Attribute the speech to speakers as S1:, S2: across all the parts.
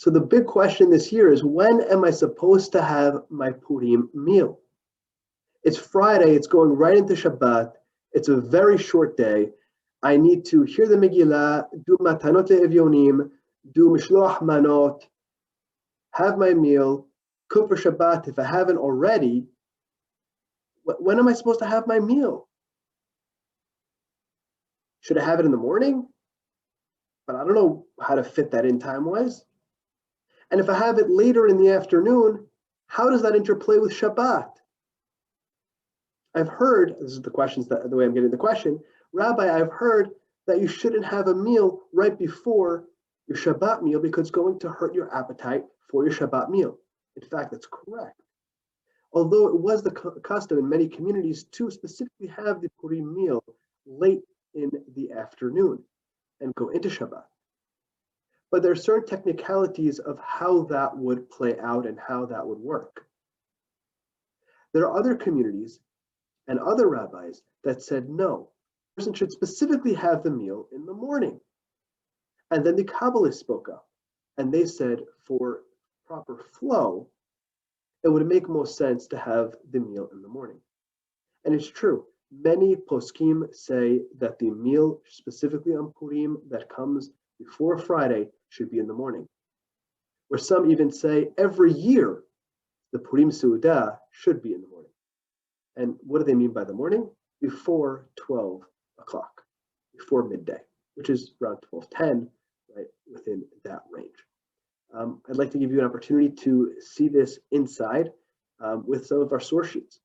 S1: So the big question this year is, when am I supposed to have my Purim meal? It's Friday, it's going right into Shabbat. It's a very short day. I need to hear the Megillah, do Matanot le'Evyonim, do Mishloach Manot, have my meal, cook for Shabbat if I haven't already. When am I supposed to have my meal? Should I have it in the morning? But I don't know how to fit that in time-wise. And if I have it later in the afternoon, how does that interplay with Shabbat? I've heard, this is the questions, the way I'm getting the question, Rabbi, I've heard that you shouldn't have a meal right before your Shabbat meal because it's going to hurt your appetite for your Shabbat meal. In fact, that's correct. Although it was the custom in many communities to specifically have the Purim meal late in the afternoon and go into Shabbat. But there are certain technicalities of how that would play out and how that would work. There are other communities and other rabbis that said, no, the person should specifically have the meal in the morning. And then the Kabbalists spoke up and they said, for proper flow, it would make most sense to have the meal in the morning. And it's true. Many poskim say that the meal specifically on Purim that comes before Friday should be in the morning. Or some even say every year the Purim Seuda should be in the morning. And what do they mean by the morning? Before 12 o'clock, before midday, which is around 12:10, right, within that range. I'd like to give you an opportunity to see this inside with some of our source sheets.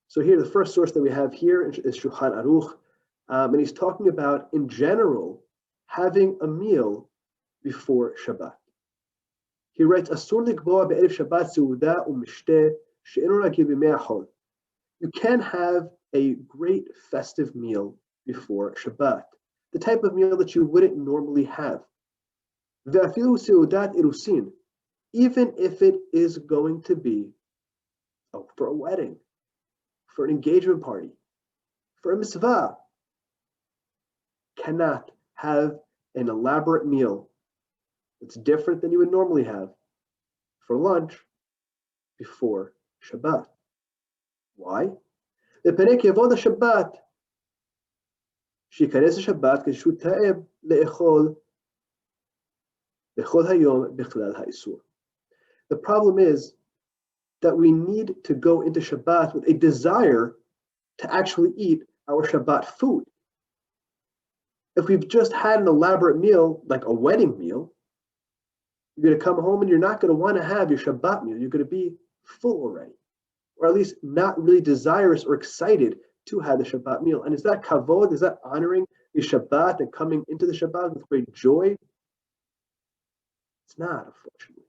S1: So here, the first source that we have here is Shulchan Aruch, and he's talking about, in general, having a meal before Shabbat. He writes, Asur likboa be'erev Shabbat seuda u'mishteh she'enu ragil b'mei ha'chol. You can have a great festive meal before Shabbat, the type of meal that you wouldn't normally have. Ve'afilu seudat irusin, even if it is going to be for a wedding, for an engagement party, for a mitzvah, cannot have an elaborate meal that's different than you would normally have for lunch before Shabbat. Why? Shabbat, the problem is that we need to go into Shabbat with a desire to actually eat our Shabbat food. If we've just had an elaborate meal, like a wedding meal, you're going to come home and you're not going to want to have your Shabbat meal. You're going to be full already, or at least not really desirous or excited to have the Shabbat meal. And is that kavod? Is that honoring the Shabbat and coming into the Shabbat with great joy? It's not, unfortunately.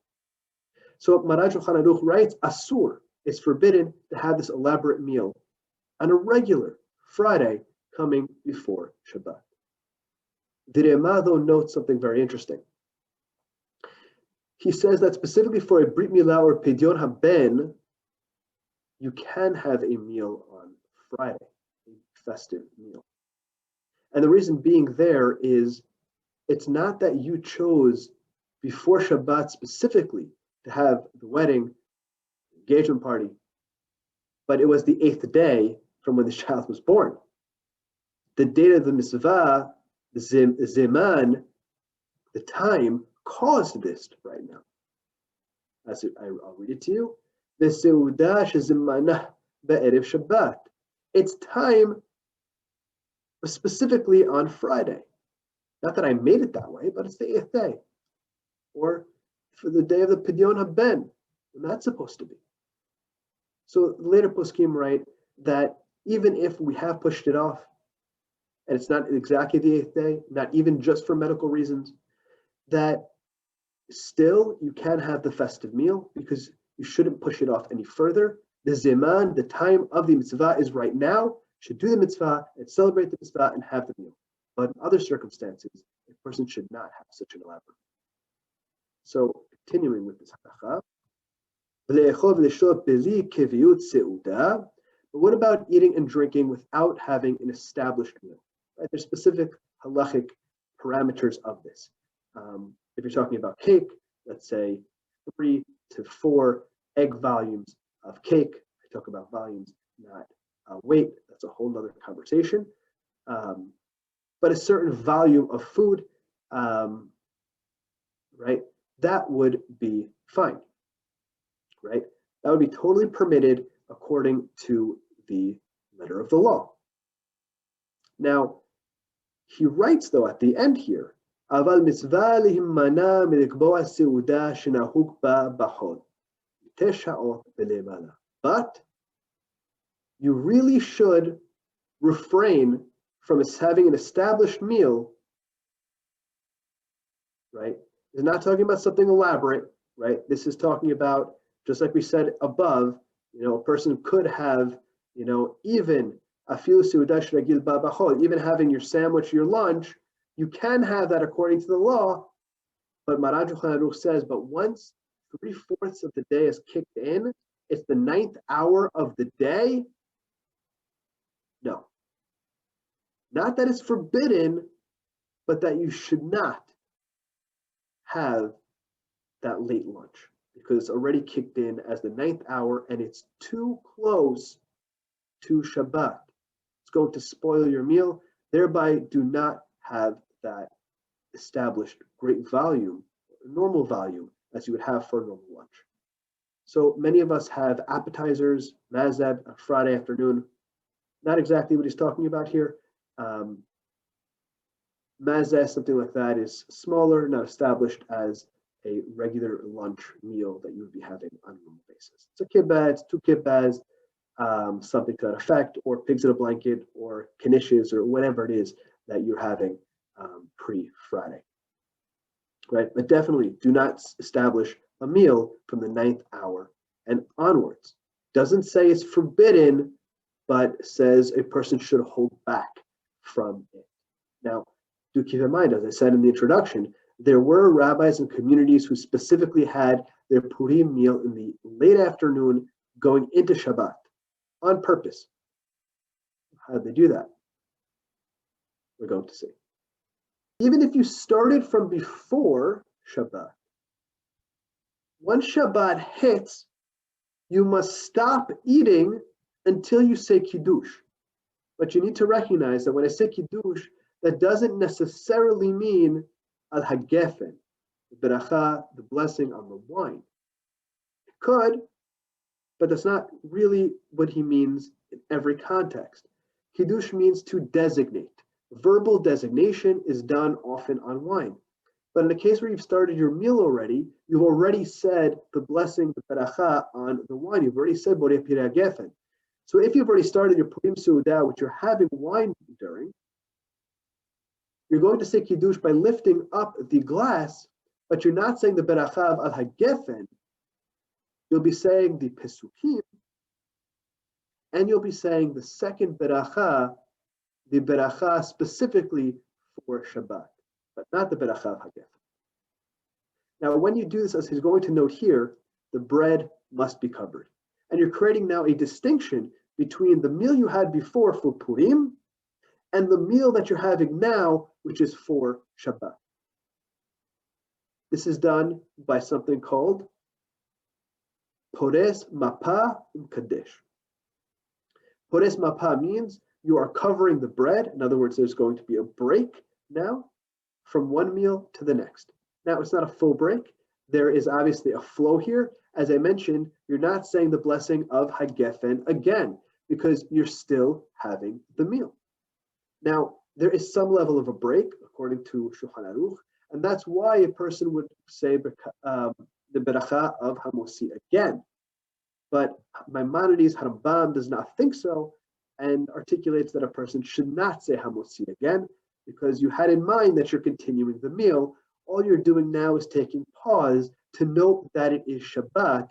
S1: So Maran Shulchan Aruch writes, Asur, it's forbidden to have this elaborate meal on a regular Friday coming before Shabbat. The Rema, though, notes something very interesting. He says that specifically for a Brit Milah or Pidyon HaBen, you can have a meal on Friday, a festive meal. And the reason being there is, it's not that you chose before Shabbat specifically to have the wedding, engagement party, but it was the 8th day from when the child was born. The date of the mitzvah, the zeman, the time, caused this right now. I'll read it to you. The Seuda shezimanah be'erev Shabbat. Its time was specifically on Friday. Not that I made it that way, but it's the 8th day. Or for the day of the Pidyon HaBen, when that's supposed to be. So later poskim write that even if we have pushed it off, and it's not exactly the 8th day, not even just for medical reasons, that still you can have the festive meal because you shouldn't push it off any further. The zeman, the time of the mitzvah is right now. Should do the mitzvah and celebrate the mitzvah and have the meal. But in other circumstances, a person should not have such an elaborate. So continuing with this halakha, but what about eating and drinking without having an established meal? Right? There's specific halakhic parameters of this. If you're talking about cake, let's say 3 to 4 egg volumes of cake. I talk about volumes, not weight. That's a whole nother conversation. But a certain volume of food, right, that would be fine, right? That would be totally permitted according to the letter of the law. Now, he writes, though, at the end here, אבל מצווה להימנע מלקבוע סעודה שנהוג בה בחול, 9 שעות ולמעלה. But you really should refrain from having an established meal, right? He's not talking about something elaborate, right? This is talking about, just like we said above, a person could have, even afilu seuda shenagil ba b'chol, even having your sandwich, your lunch, you can have that according to the law. But Maran Shulchan Aruch says, but once 3/4 of the day is kicked in, it's the 9th hour of the day. No. Not that it's forbidden, but that you should not have that late lunch because it's already kicked in as the 9th hour and it's too close to Shabbat. It's going to spoil your meal. Thereby, do not have that established great volume, normal volume, as you would have for a normal lunch. So many of us have appetizers, mazeb, on Friday afternoon. Not exactly what he's talking about here. Mazeh, something like that, is smaller, not established as a regular lunch meal that you would be having on a normal basis. It's a kibbutz, 2 kibbutz, something to that effect, or pigs in a blanket, or knishes, or whatever it is that you're having pre-Friday, right? But definitely do not establish a meal from the 9th hour and onwards. Doesn't say it's forbidden, but says a person should hold back from it. Now, do keep in mind, as I said in the introduction, there were rabbis and communities who specifically had their Purim meal in the late afternoon going into Shabbat on purpose. How did they do that? We're going to see. Even if you started from before Shabbat, once Shabbat hits, you must stop eating until you say Kiddush. But you need to recognize that when I say Kiddush, that doesn't necessarily mean al hagefen, the beracha, the blessing on the wine. It could, but that's not really what he means in every context. Kiddush means to designate. Verbal designation is done often on wine. But in the case where you've started your meal already, you've already said the blessing, the beracha on the wine. You've already said borei pirei hagefen. So if you've already started your Purim Seuda, which you're having wine during, you're going to say Kiddush by lifting up the glass, but you're not saying the beracha of al hagefen. You'll be saying the pesukim, and you'll be saying the second beracha, the beracha specifically for Shabbat, but not the beracha of hagefen. Now, when you do this, as he's going to note here, the bread must be covered. And you're creating now a distinction between the meal you had before for Purim and the meal that you're having now, which is for Shabbat. This is done by something called Pores Mappah Kadesh. Pores Mappah means you are covering the bread. In other words, there's going to be a break now from one meal to the next. Now, it's not a full break. There is obviously a flow here. As I mentioned, you're not saying the blessing of hagefen again, because you're still having the meal. Now, there is some level of a break, according to Shulchan Aruch, and that's why a person would say the beracha of Hamosi again. But Maimonides, Rambam does not think so, and articulates that a person should not say Hamosi again, because you had in mind that you're continuing the meal. All you're doing now is taking pause to note that it is Shabbat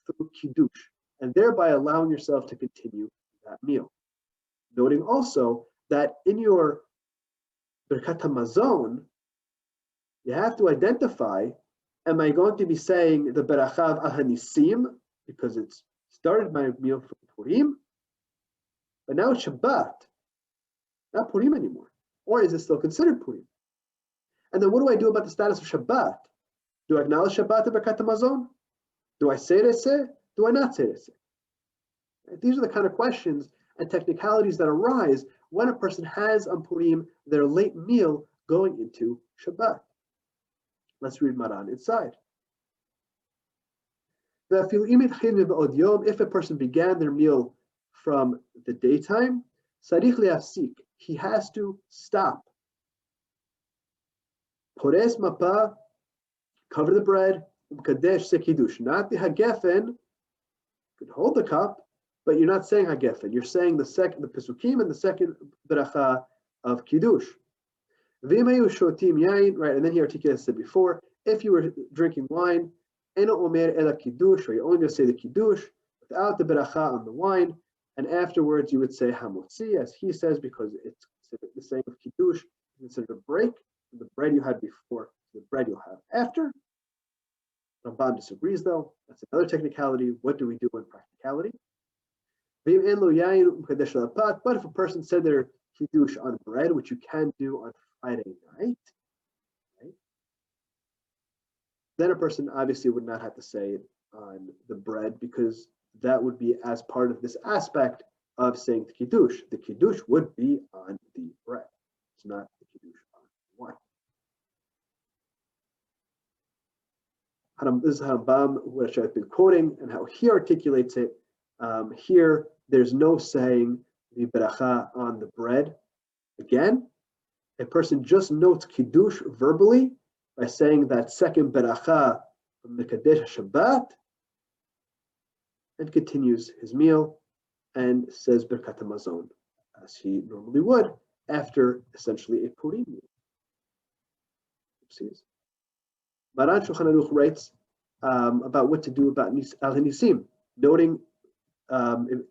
S1: through Kiddush, and thereby allowing yourself to continue that meal. Noting also that in your Birkat HaMazon, you have to identify, am I going to be saying the Beracha of Al-Hanisim, because it's started my meal for Purim, but now it's Shabbat, not Purim anymore, or is it still considered Purim? And then what do I do about the status of Shabbat? Do I acknowledge Shabbat and Birkat Hamazon? Do I say Reseh? Do I not say Reseh? These are the kind of questions and technicalities that arise when a person has on Purim their late meal going into Shabbat. Let's read Maran inside. If a person began their meal from the daytime, he has to stop. Pores Mappah, cover the bread, not the hagefen. You could hold the cup, but you're not saying hagefen. You're saying the pesukim and the second bracha of kiddush. Right, and then he articulates it before. If you were drinking wine, eno omer ela kiddush, or you're only going to say the kiddush without the bracha on the wine, and afterwards you would say hamotzi, as he says, because it's considered the same of kiddush, considered a break from the bread you had before to the bread you'll have after. Ramban disagrees, though. That's another technicality. What do we do in practicality? But if a person said their kiddush on bread, which you can do on Friday night, right, then a person obviously would not have to say it on the bread, because that would be as part of this aspect of saying the kiddush. The kiddush would be on the bread. It's not the kiddush on wine. This is Rambam, which I've been quoting, and how he articulates it. Here, there's no saying the beracha on the bread. Again, a person just notes kiddush verbally by saying that second beracha from the Kadesh Shabbat, and continues his meal and says Birkat Hamazon, as he normally would after essentially a Purim meal. Oopsies. Maran Shulchan Aruch writes about what to do about Al Hanisim, noting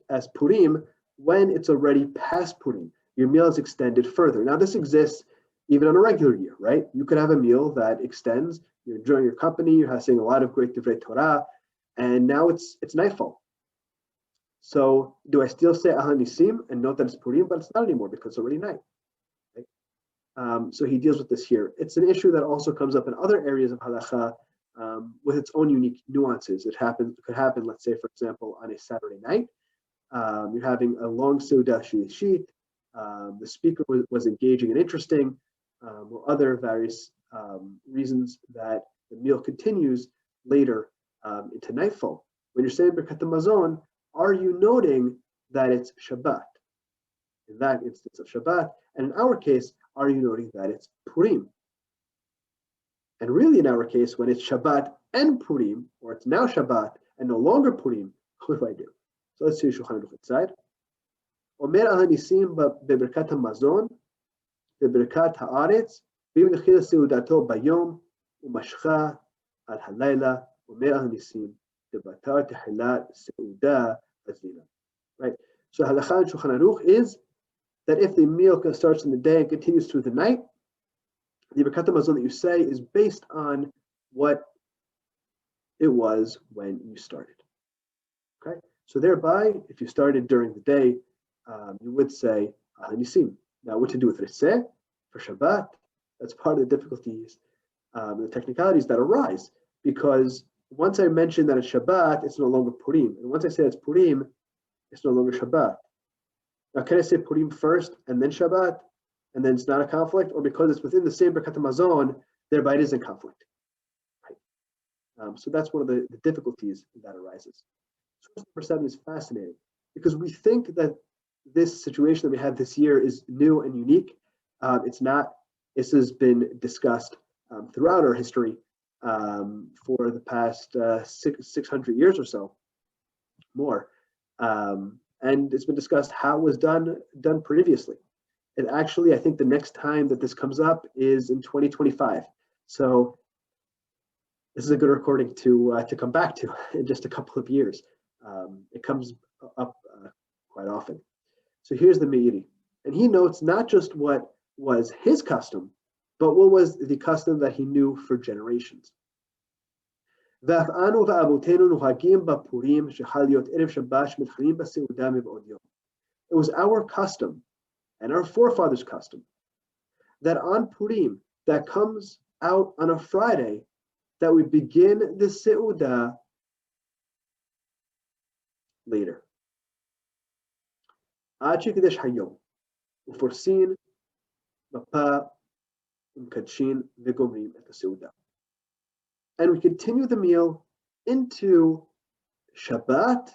S1: as Purim when it's already past Purim. Your meal is extended further. Now, this exists even on a regular year, right? You could have a meal that extends. You're enjoying your company. You're saying a lot of great Divrei Torah, and now it's nightfall. So, do I still say Al Hanisim and note that it's Purim, but it's not anymore because it's already night? So he deals with this here. It's an issue that also comes up in other areas of halakha with its own unique nuances. It could happen, let's say, for example, on a Saturday night. You're having a long Seuda shlichit. The speaker was engaging and interesting, or other various reasons that the meal continues later into nightfall. When you're saying Birkat Hamazon, are you noting that it's Shabbat? In that instance of Shabbat, and in our case, are you noting that it's Purim? And really, in our case, when it's Shabbat and Purim, or it's now Shabbat and no longer Purim, what do I do? So let's see Shulchan Aruch inside. Omer al hanisim beberkat hamazon, beberkat haaretz, v'im nechila seudato bayom, umashcha al halayla, omer al hanisim, debatar tehilat seuda azina. Right. So halakha in Shulchan Aruch is that if the meal starts in the day and continues through the night, the Birkat Hamazon that you say is based on what it was when you started. Okay, so thereby, if you started during the day, you would say Hanisim. Now, what to do with Reseh for Shabbat? That's part of the difficulties, the technicalities that arise, because once I mention that it's Shabbat, it's no longer Purim, and once I say it's Purim, it's no longer Shabbat. Now, can I say Purim first and then Shabbat, and then it's not a conflict? Or because it's within the same Birkat Hamazon, thereby it is in conflict? Right? So that's one of the difficulties that arises. Source number 7 is fascinating, because we think that this situation that we had this year is new and unique. It's not. This has been discussed throughout our history for the past 600 years or so, more. And it's been discussed how it was done previously. And actually, I think the next time that this comes up is in 2025. So this is a good recording to come back to in just a couple of years. It comes up quite often. So here's the Meiri. And he notes not just what was his custom, but what was the custom that he knew for generations. It was our custom and our forefathers' custom that on Purim, that comes out on a Friday, that we begin the Seuda later. Ad sheyikadesh hayom, uforsin Mappah umkadshin v'gomrim et Seuda. And we continue the meal into Shabbat.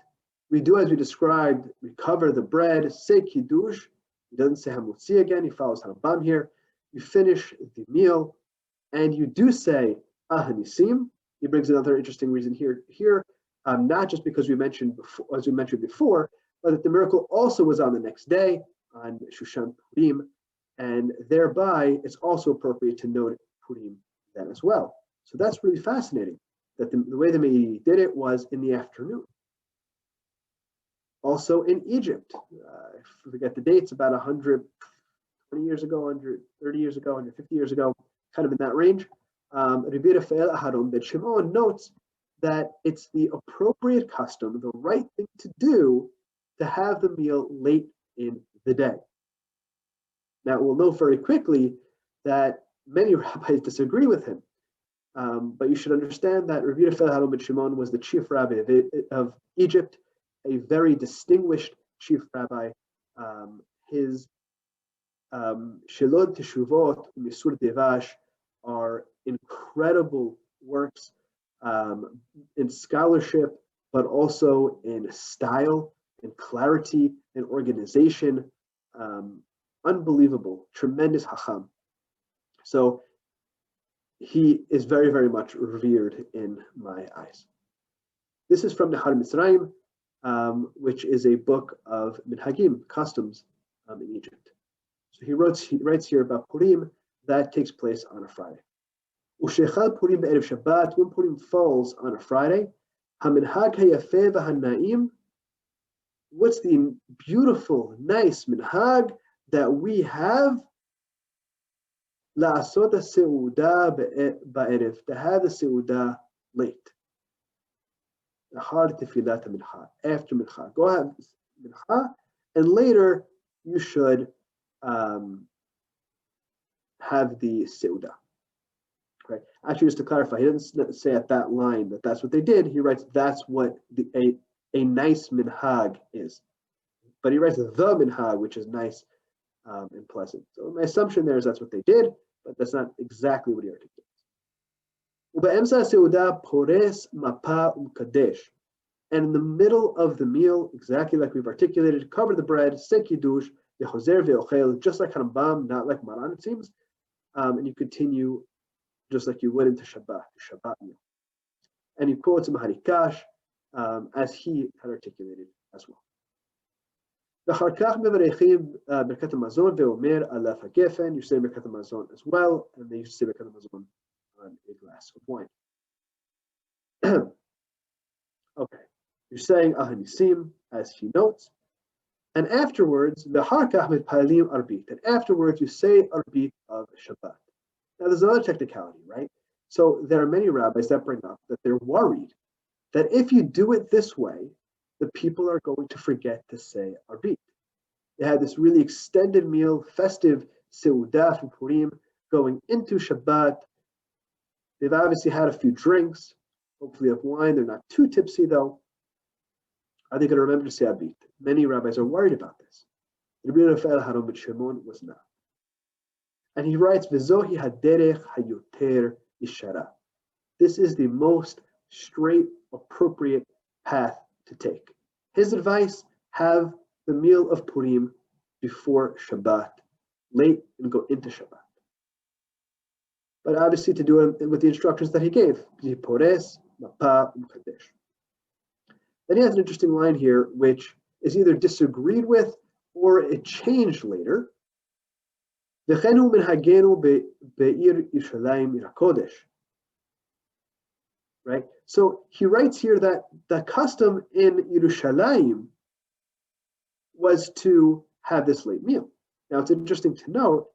S1: We do as we described, we cover the bread, say kiddush. He doesn't say hamutzi again, he follows Rabbi here. You finish the meal, and you do say ahanisim. He brings another interesting reason here, not just because we mentioned before, as we mentioned before, but that the miracle also was on the next day, on Shushan Purim, and thereby it's also appropriate to note Purim then as well. So that's really fascinating, that the way the Meyer did it was in the afternoon. Also in Egypt, if we forget the dates, about 120 years ago, 130 years ago, 150 years ago, kind of in that range, Rabbi Raphael Aharon ben Shimon notes that it's the appropriate custom, the right thing to do, to have the meal late in the day. Now, we'll note very quickly that many rabbis disagree with him, but you should understand that Rabbi Raphael Aharon ben Shimon was the chief rabbi of Egypt, a very distinguished chief rabbi. His Shelod Teshuvot, Misur Devash are incredible works in scholarship, but also in style, in clarity, in organization. Unbelievable, tremendous hacham. So he is very, very much revered in my eyes. This is from Nehar Mitzrayim, which is a book of minhagim, customs in Egypt. So he writes here about Purim that takes place on a Friday. Ushechal Purim be'erev Shabbat, when Purim falls on a Friday, haminhag hayafeh v'hanaim. What's the beautiful, nice minhag that we have? La'asot Seuda ba'erev, to have the Seuda late. After mincha, go ahead mincha, and later you should have the Seuda. Right. Actually, just to clarify, he didn't say at that line that that's what they did. He writes that's what a nice minhag is, but he writes the minhag, which is nice and pleasant. So my assumption there is that's what they did, but that's not exactly what he articulates. Pores Mappah and in the middle of the meal, exactly like we've articulated, cover the bread, say kiddush, just like Rambam, not like Maran, it seems, and you continue just like you would into Shabbat meal. And he quotes Maharikash as he had articulated as well. You say Birkat Hamazon as well, and they used to say Birkat Hamazon on a glass of wine. Okay, you're saying ahanisim as he notes, and afterwards and afterwards you say arbit of Shabbat. Now there's another technicality, right? So there are many rabbis that bring up that they're worried that if you do it this way, the people are going to forget to say arbit. They had this really extended meal, festive Seuda from Purim, going into Shabbat. They've obviously had a few drinks, hopefully of wine. They're not too tipsy though. Are they going to remember to say arbit? Many rabbis are worried about this. Rabbi Raphael Aharon ben Shimon was not. And he writes, V'zohi haderech hayoter ishara. This is the most straight, appropriate path to take. His advice, have the meal of Purim before Shabbat, late and go into Shabbat. But obviously to do it with the instructions that he gave, Pores Mappah umkadesh. Then he has an interesting line here, which is either disagreed with or it changed later. Right? So he writes here that the custom in Yerushalayim was to have this late meal. Now it's interesting to note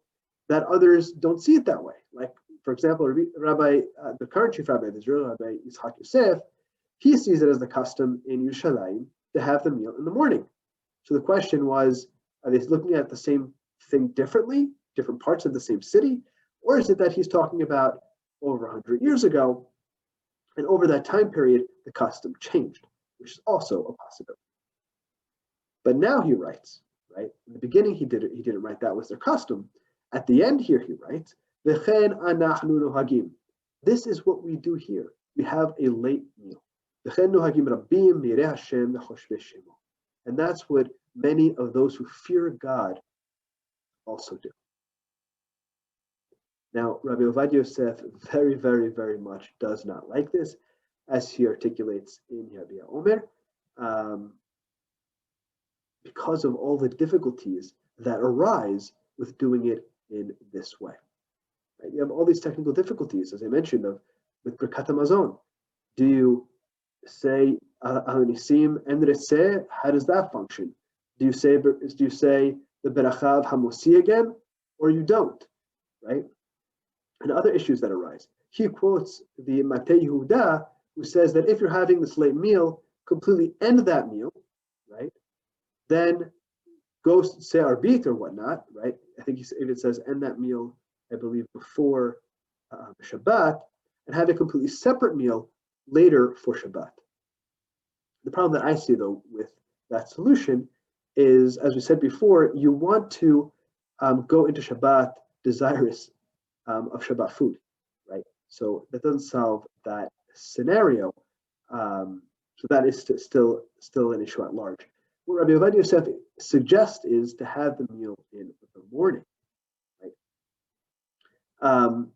S1: that others don't see it that way. Like, for example, Rabbi, the current chief rabbi of Israel, Rabbi Yitzchak Yosef, he sees it as the custom in Yerushalayim to have the meal in the morning. So the question was, are they looking at the same thing differently, different parts of the same city? Or is it that he's talking about over 100 years ago And over that time period, the custom changed, which is also a possibility. But now he writes, right? In the beginning, he didn't write that was their custom. At the end here, he writes, "V'chen anachnu nohagim." This is what we do here. We have a late meal. V'chen nohagim rabim mirei Hashem v'choshvei shemo. And that's what many of those who fear God also do. Now, Rabbi Ovadia Yosef very, very, very much does not like this, as he articulates in Yabiya Omer, because of all the difficulties that arise with doing it in this way. Right? You have all these technical difficulties, as I mentioned, with Birkat HaMazon. Do you say Al-Nisim and Ritzeh? How does that function? Do you say the Beracha of Hamosi again, or you don't? Right? And other issues that arise. He quotes the Matei Yehuda, who says that if you're having this late meal, completely end that meal, right? Then go say Arbit or whatnot, right? I think he even says end that meal, I believe, before Shabbat, and have a completely separate meal later for Shabbat. The problem that I see, though, with that solution is, as we said before, you want to go into Shabbat desirous of Shabbat food, right? So that doesn't solve that scenario. So that is still an issue at large. What Rabbi Ovadia Yosef suggests is to have the meal in the morning, right? I'm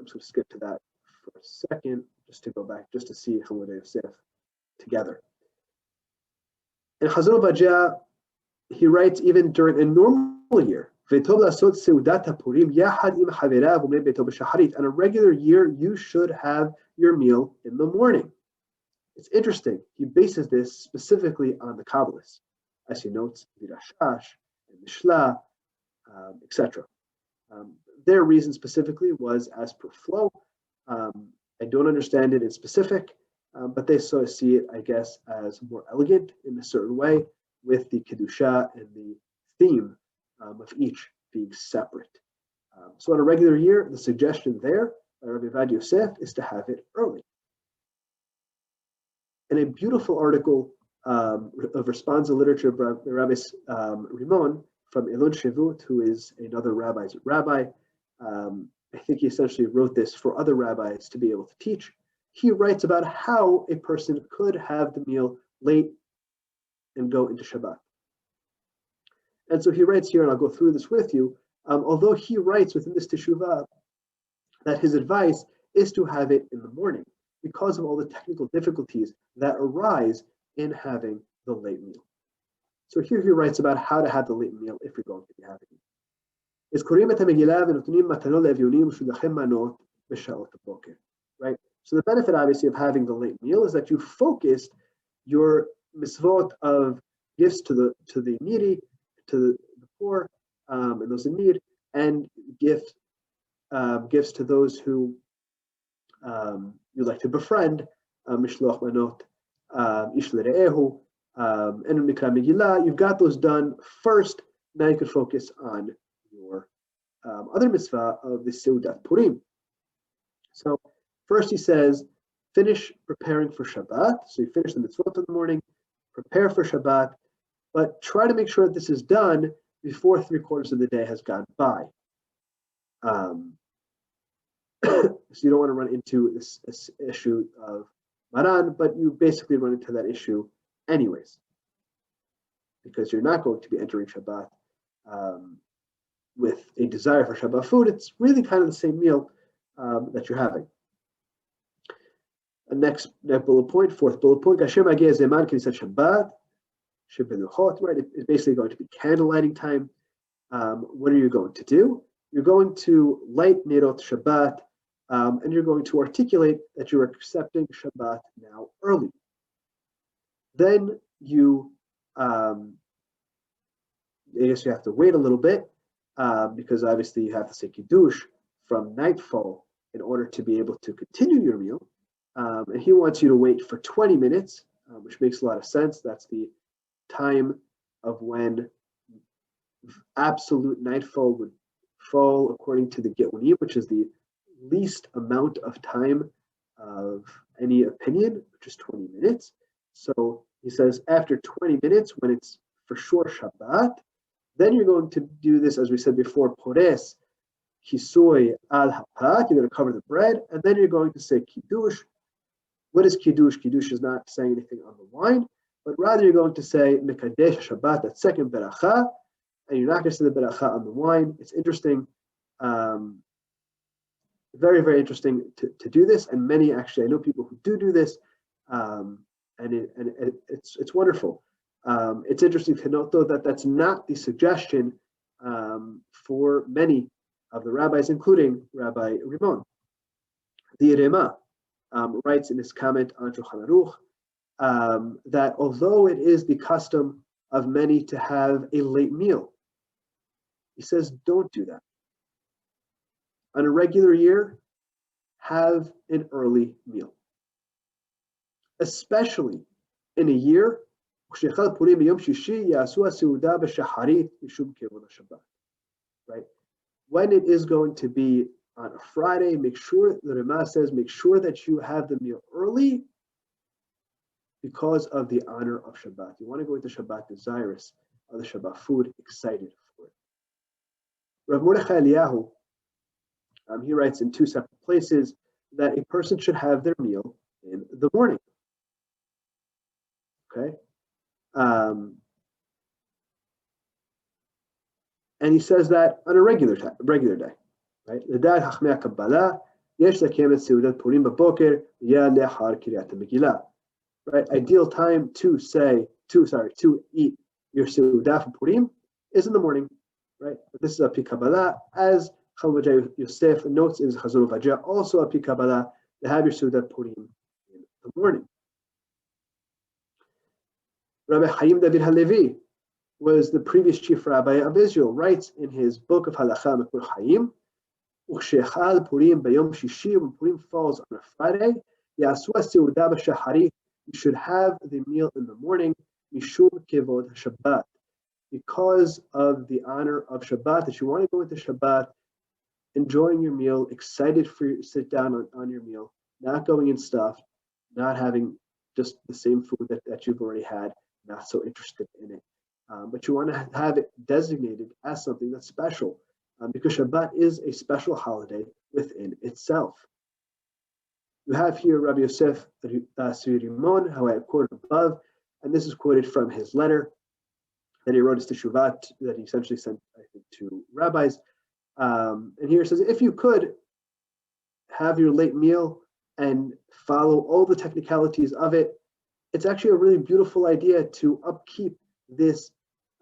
S1: just going to skip to that for a second, just to go back, just to see Rabbi Yosef together. In Chazon Vajah, he writes even during a normal year, on a regular year, you should have your meal in the morning. It's interesting. He bases this specifically on the Kabbalists, as he notes, Rashash and Mishla, etc. Their reason specifically was as per flow. I don't understand it in specific, but they sort of see it, I guess, as more elegant in a certain way, with the Kedusha and the theme of each being separate. So on a regular year, the suggestion there by Rabbi Ovadia Yosef is to have it early. In a beautiful article of responsa literature by Rabbi Rimon from Elon Shevut, who is another rabbi's rabbi, I think he essentially wrote this for other rabbis to be able to teach. He writes about how a person could have the meal late and go into Shabbat. And so he writes here, and I'll go through this with you, although he writes within this teshuvah that his advice is to have it in the morning because of all the technical difficulties that arise in having the late meal. So here he writes about how to have the late meal if you're going to be having it. Right? So the benefit, obviously, of having the late meal is that you focused your mitzvot of gifts to the needy, to the poor, and those in need, and gifts to those who you like to befriend, mishloach manot, ish l're'ehu, and mikra megillah. You've got those done first. Now you can focus on your other mitzvah of the Seuda Purim. So first he says, finish preparing for Shabbat. So you finish the mitzvot in the morning, prepare for Shabbat, but try to make sure that this is done before 3/4 of the day has gone by. So you don't want to run into this issue of Maran, but you basically run into that issue anyways, because you're not going to be entering Shabbat with a desire for Shabbat food. It's really kind of the same meal that you're having. Next bullet point, fourth bullet point, Shabbat, right? It's basically going to be candle lighting time. What are you going to do? You're going to light Nerot Shabbat, and you're going to articulate that you're accepting Shabbat now early. Then you, I guess you have to wait a little bit, because obviously you have to say Kiddush from nightfall in order to be able to continue your meal. And he wants you to wait for 20 minutes, which makes a lot of sense. That's the time of when absolute nightfall would fall according to the Geonim, which is the least amount of time of any opinion, which is 20 minutes. So he says after 20 minutes, when it's for sure Shabbat, then you're going to do this, as we said before, Pores Kisui al Hapat. You're going to cover the bread, and then you're going to say Kiddush. What is Kiddush? Kiddush is not saying anything on the wine, but rather you're going to say Mekadesh Shabbat, that second beracha, and you're not going to say the beracha on the wine. It's interesting, very, very interesting to do this, and many actually, I know people who do this, and it's wonderful. It's interesting to note, though, that that's not the suggestion for many of the rabbis, including Rabbi Rimon. The Rema writes in his comment on Shulchan Aruch that although it is the custom of many to have a late meal, he says don't do that. On a regular year, have an early meal, especially in a year. Right? When it is going to be on a Friday, make sure, the Rema says, make sure that you have the meal early because of the honor of Shabbat. You want to go into Shabbat desirous of the Shabbat food, excited for it. Rav Mordechai Eliyahu, he writes in two separate places that a person should have their meal in the morning. Okay? And he says that on a regular day, right? L'da'at Chachmei HaKabbalah, yesh lakem et Seudat Purim b'boker yad le'achar Kiryat HaMegillah. Right? Ideal time to eat your Seuda for Purim is in the morning, right? But this is a Pi Kabbalah, as Chalvajay Yosef notes in his Chazon Vajah, also a Pi Kabbalah, to have your Seuda Purim in the morning. Rabbi Chaim David HaLevi was the previous chief rabbi of Israel, writes in his book of Halakha Mekor Chaim, Uchshechal Purim Bayom Shishi, when Purim falls on a Friday, Yasu Seuda b'Shahari, you should have the meal in the morning, Mishum Kevod Shabbat, because of the honor of Shabbat, that you want to go into Shabbat, enjoying your meal, excited for you, sit down on your meal, not going in stuffed, not having just the same food that you've already had, not so interested in it. But you want to have it designated as something that's special, because Shabbat is a special holiday within itself. You have here Rabbi Yosef Rimon, who I have quoted above, and this is quoted from his letter that he wrote as Teshuvat, that he essentially sent, I think, to rabbis. And here it says, if you could have your late meal and follow all the technicalities of it, it's actually a really beautiful idea to upkeep this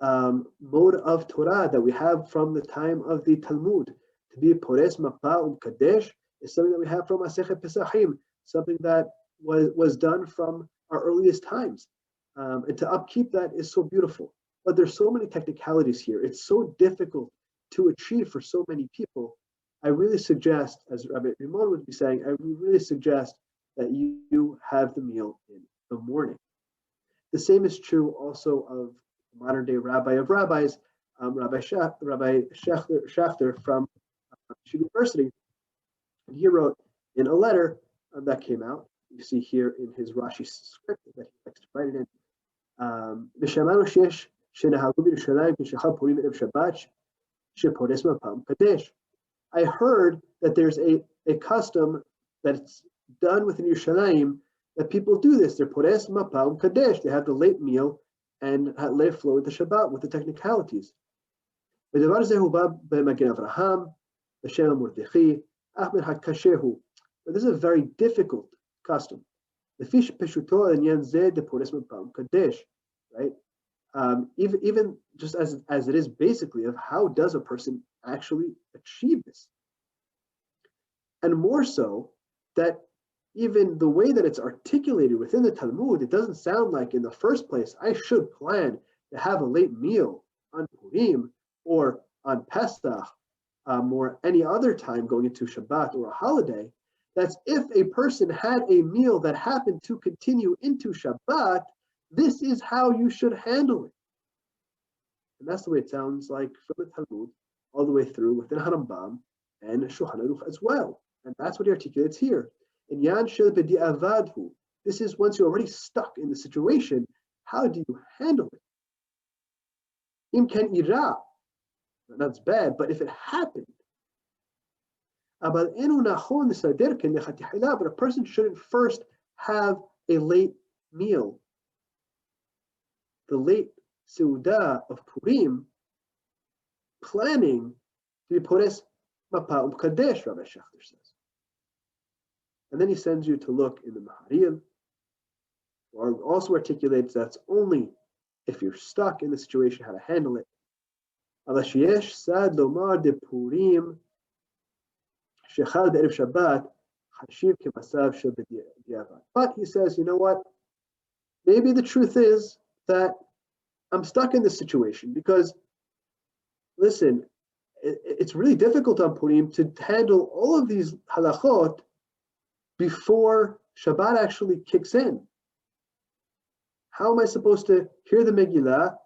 S1: mode of Torah that we have from the time of the Talmud. To be Pores Mappah Kadesh is something that we have from Masechet Pesachim, something that was done from our earliest times. And to upkeep that is so beautiful. But there's so many technicalities here. It's so difficult to achieve for so many people. I really suggest, as Rabbi Rimon would be saying, I really suggest that you have the meal in the morning. The same is true also of modern day rabbi of rabbis, Rabbi Schachter from University. And he wrote in a letter that came out, you see here in his Rashi script that he likes to write it in, I heard that there's a custom that's done within Yerushalayim that people do this. They're Pores Mappah Kadesh. They have the late meal and let it flow with the Shabbat, with the technicalities. But this is a very difficult custom. Right? Even just as it is basically of how does a person actually achieve this? And more so that even the way that it's articulated within the Talmud, it doesn't sound like in the first place, I should plan to have a late meal on Purim or on Pesach or any other time going into Shabbat or a holiday. That's if a person had a meal that happened to continue into Shabbat, this is how you should handle it. And that's the way it sounds like from the Talmud all the way through within Harambam and Shulchan Aruch as well. And that's what he articulates here. In Yan Shel B'di'avadhu, this is once you're already stuck in the situation, how do you handle it? Im ken ira, that's bad, but if it happened, but a person shouldn't first have a late meal. The late Seuda of Purim, planning to be Pores Mappah Kadesh, Rabbi Schechter says. And then he sends you to look in the Maharim, or also articulates that's only if you're stuck in the situation, how to handle it. Sad lomar de Purim shechal Erev Shabbat hashiv kemasav shel b'diavad. But he says, you know what? Maybe the truth is that I'm stuck in this situation because, listen, it's really difficult on Purim to handle all of these halachot before Shabbat actually kicks in. How am I supposed to hear the Megillah,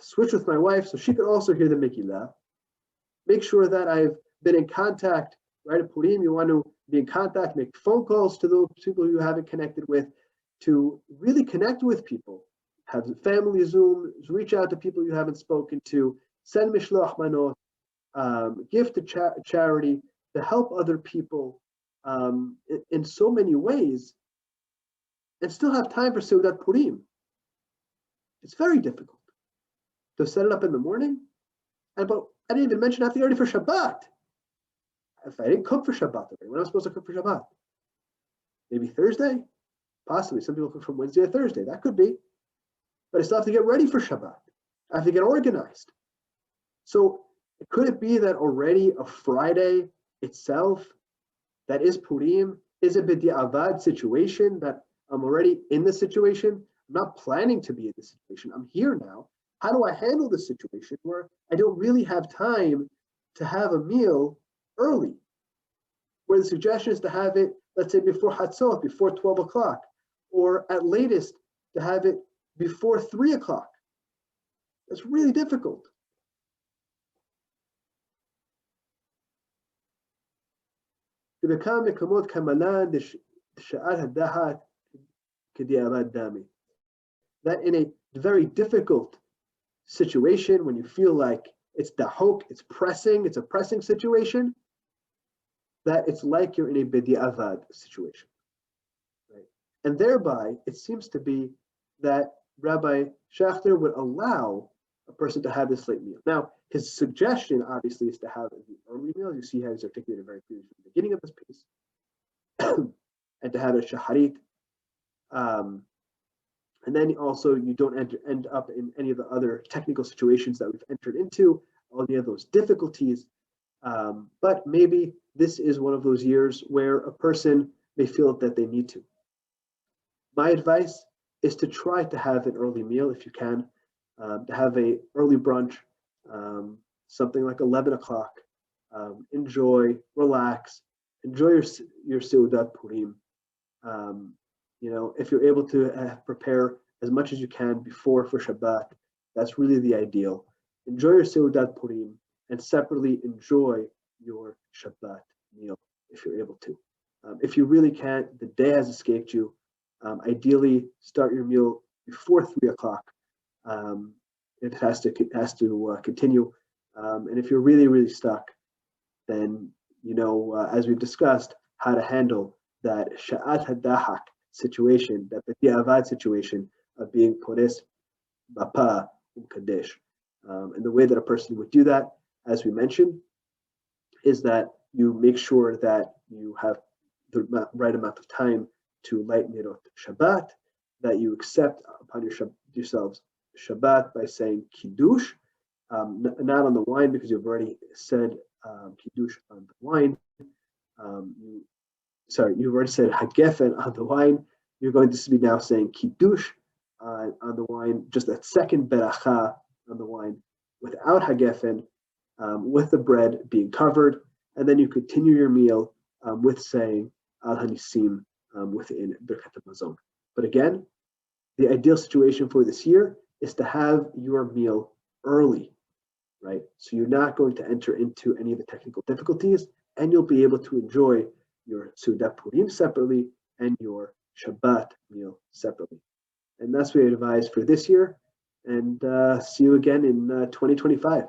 S1: switch with my wife so she could also hear the Megillah, make sure that I've been in contact, right? At Purim, you want to be in contact, make phone calls to those people you haven't connected with, to really connect with people, have family Zooms, reach out to people you haven't spoken to, send mishloach manot, give to charity, to help other people in so many ways, and still have time for Seudat Purim. It's very difficult to set it up in the morning. But I didn't even mention having already for Shabbat. If I didn't cook for Shabbat already, when am I supposed to cook for Shabbat? Maybe Thursday? Possibly. Some people cook from Wednesday to Thursday. That could be. But I still have to get ready for Shabbat. I have to get organized. So could it be that already a Friday itself, that is Purim, is a b'di'avad situation, that I'm already in the situation? I'm not planning to be in this situation. I'm here now. How do I handle this situation where I don't really have time to have a meal early? Where the suggestion is to have it, let's say, before Hatzot, before 12 o'clock, or at latest to have it before 3 o'clock. It's really difficult. To become mekamot kamalan d'sha'at hadahat k'di'avad dami. That in a very difficult situation, when you feel like it's dahok, it's a pressing situation, that it's like you're in a b'di'avad situation. Right? And thereby, it seems to be that Rabbi Schechter would allow a person to have this late meal. Now, his suggestion, obviously, is to have the early meal. You see how he's articulated very clearly from the beginning of this piece, and to have a shaharit. And then also, you don't end up in any of the other technical situations that we've entered into, any of those difficulties. But maybe this is one of those years where a person may feel that they need to. My advice is to try to have an early meal if you can, to have a early brunch, something like 11 o'clock. Enjoy, relax, enjoy your Seudat Purim. If you're able to prepare as much as you can before for Shabbat, that's really the ideal. Enjoy your Seudat Purim and separately enjoy your Shabbat meal if you're able to. If you really can't, the day has escaped you. Ideally, start your meal before 3 o'clock. It has to continue. And if you're really, really stuck, then as we've discussed, how to handle that sha'at hadahak situation, that b'di'avad situation of being Pores Mappah Kadesh. And the way that a person would do that, as we mentioned, is that you make sure that you have the right amount of time to light Nirot Shabbat, that you accept upon yourselves Shabbat by saying Kiddush, not on the wine, because you've already said Kiddush on the wine. You've already said Hagefen on the wine. You're going to be now saying Kiddush on the wine, just that second beracha on the wine, without Hagefen, with the bread being covered, and then you continue your meal with saying Al Hanisim within Birkat HaMazon. But again, the ideal situation for this year is to have your meal early, right? So you're not going to enter into any of the technical difficulties, and you'll be able to enjoy your Seuda Purim separately and your Shabbat meal separately. And that's what I advise for this year. And see you again in 2025.